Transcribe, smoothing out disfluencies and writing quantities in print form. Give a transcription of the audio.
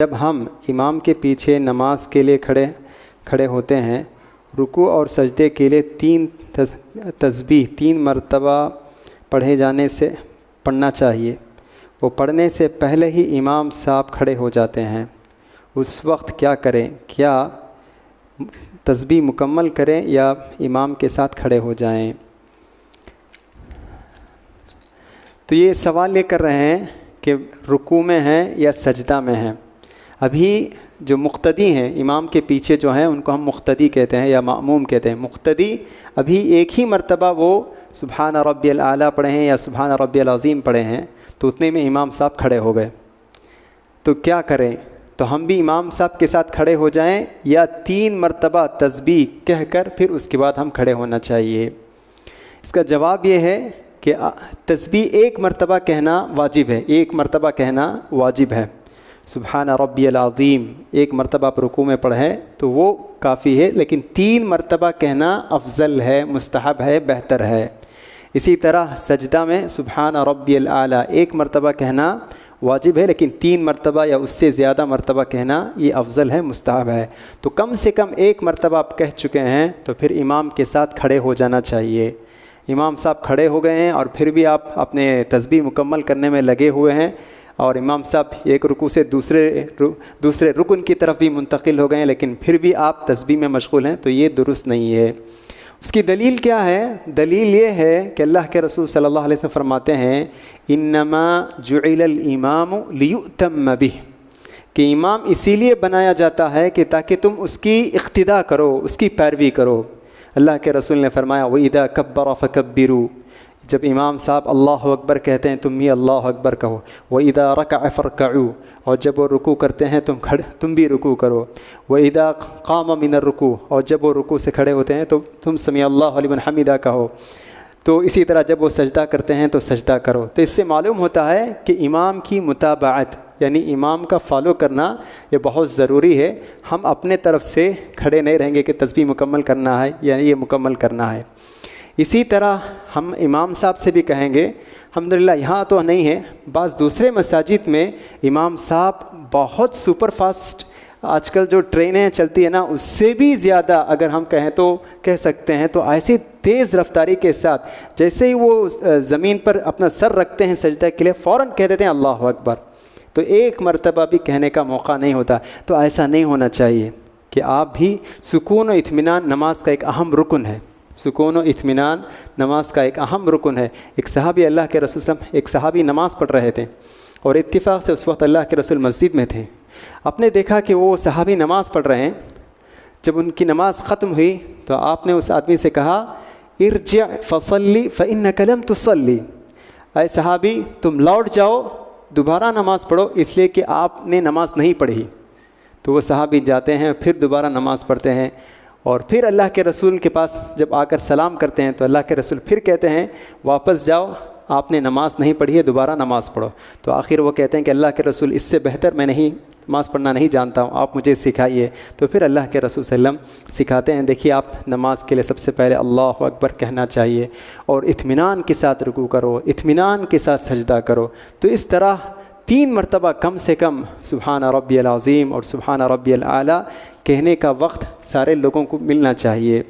جب ہم امام کے پیچھے نماز کے لیے کھڑے ہوتے ہیں، رکوع اور سجدے کے لیے 3 تسبیح 3 مرتبہ پڑھنا چاہیے۔ وہ پڑھنے سے پہلے ہی امام صاحب کھڑے ہو جاتے ہیں۔ اس وقت کیا کریں؟ کیا تسبیح مکمل کریں یا امام کے ساتھ کھڑے ہو جائیں؟ تو یہ سوال یہ کر رہے ہیں کہ رکوع میں ہیں یا سجدہ میں ہیں۔ ابھی جو مقتدی ہیں، امام کے پیچھے جو ہیں، ان کو ہم مقتدی کہتے ہیں یا مأموم کہتے ہیں۔ مقتدی ابھی ایک ہی مرتبہ وہ سبحان ربی الاعلیٰ پڑھے ہیں یا سبحان ربی العظیم پڑھے ہیں، تو اتنے میں امام صاحب کھڑے ہو گئے۔ تو کیا کریں؟ تو ہم بھی امام صاحب کے ساتھ کھڑے ہو جائیں یا 3 مرتبہ تسبیح کہہ کر پھر اس کے بعد ہم کھڑے ہونا چاہیے؟ اس کا جواب یہ ہے کہ تسبیح 1 مرتبہ کہنا واجب ہے، 1 مرتبہ کہنا واجب ہے۔ سبحان ربی العظیم 1 مرتبہ آپ رکوع میں پڑھیں تو وہ کافی ہے، لیکن 3 مرتبہ کہنا افضل ہے، مستحب ہے، بہتر ہے۔ اسی طرح سجدہ میں سبحان ربی الاعلیٰ 1 مرتبہ کہنا واجب ہے، لیکن 3 مرتبہ یا اس سے زیادہ مرتبہ کہنا یہ افضل ہے، مستحب ہے۔ تو کم سے کم 1 مرتبہ آپ کہہ چکے ہیں تو پھر امام کے ساتھ کھڑے ہو جانا چاہیے۔ امام صاحب کھڑے ہو گئے ہیں اور پھر بھی آپ اپنے تسبیح مکمل کرنے میں لگے ہوئے ہیں، اور امام صاحب ایک رکوع سے دوسرے رکن کی طرف بھی منتقل ہو گئے ہیں، لیکن پھر بھی آپ تسبیح میں مشغول ہیں، تو یہ درست نہیں ہے۔ اس کی دلیل کیا ہے؟ دلیل یہ ہے کہ اللہ کے رسول صلی اللہ علیہ وسلم فرماتے ہیں انما جعل الامام لیؤتم بہ، کہ امام اسی لیے بنایا جاتا ہے کہ تاکہ تم اس کی اقتداء کرو، اس کی پیروی کرو۔ اللہ کے رسول نے فرمایا وَإِذَا كَبَّرَ فَكَبِّرُوا، جب امام صاحب اللہ اکبر کہتے ہیں تم بھی اللہ اکبر کہو۔ وَإِذَا رَكَعَ فَارْكَعُوا، اور جب وہ رکوع کرتے ہیں تم بھی رکوع کرو۔ وَإِذَا قَامَ مِنَ الرُّكُوعِ، اور جب وہ رکوع سے کھڑے ہوتے ہیں تو تم سمیع اللہ لمن حمدہ کہو۔ تو اسی طرح جب وہ سجدہ کرتے ہیں تو سجدہ کرو۔ تو اس سے معلوم ہوتا ہے کہ امام کی متابعت، یعنی امام کا فالو کرنا یہ بہت ضروری ہے۔ ہم اپنے طرف سے کھڑے نہیں رہیں گے کہ تسبیح مکمل کرنا ہے یا یہ مکمل کرنا ہے۔ اسی طرح ہم امام صاحب سے بھی کہیں گے، الحمدللہ یہاں تو نہیں ہے، بعض دوسرے مساجد میں امام صاحب بہت سپر فاسٹ، آج کل جو ٹرینیں چلتی ہیں نا اس سے بھی زیادہ اگر ہم کہیں تو کہہ سکتے ہیں، تو ایسی تیز رفتاری کے ساتھ جیسے ہی وہ زمین پر اپنا سر رکھتے ہیں سجدہ کے لیے فوراً کہہ دیتے ہیں اللہ اکبر، تو 1 مرتبہ بھی کہنے کا موقع نہیں ہوتا۔ تو ایسا نہیں ہونا چاہیے کہ آپ بھی سکون و اطمینان نماز کا ایک اہم رکن ہے، سکون و اطمینان نماز کا ایک اہم رکن ہے۔ ایک صحابی اللہ کے رسول صلی اللہ علیہ وسلم، ایک صحابی نماز پڑھ رہے تھے اور اتفاق سے اس وقت اللہ کے رسول مسجد میں تھے۔ آپ نے دیکھا کہ وہ صحابی نماز پڑھ رہے ہیں، جب ان کی نماز ختم ہوئی تو آپ نے اس آدمی سے کہا ارجع فصلی فإنک لم تصلی، اے صحابی تم لوٹ جاؤ، دوبارہ نماز پڑھو، اس لیے کہ آپ نے نماز نہیں پڑھی۔ تو وہ صحابی جاتے ہیں، پھر دوبارہ نماز پڑھتے ہیں، اور پھر اللہ کے رسول کے پاس جب آ کر سلام کرتے ہیں تو اللہ کے رسول پھر کہتے ہیں واپس جاؤ، آپ نے نماز نہیں پڑھی ہے، دوبارہ نماز پڑھو۔ تو آخر وہ کہتے ہیں کہ اللہ کے رسول اس سے بہتر میں نماز پڑھنا نہیں جانتا ہوں، آپ مجھے سکھائیے۔ تو پھر اللہ کے رسول صلی اللہ علیہ وسلم سکھاتے ہیں، دیکھیے آپ نماز کے لیے سب سے پہلے اللہ اکبر کہنا چاہیے، اور اطمینان کے ساتھ رکوع کرو، اطمینان کے ساتھ سجدہ کرو۔ تو اس طرح 3 مرتبہ کم سے کم سبحان ربی العظیم اور سبحان ربی الاعلیٰ کہنے کا وقت سارے لوگوں کو ملنا چاہیے۔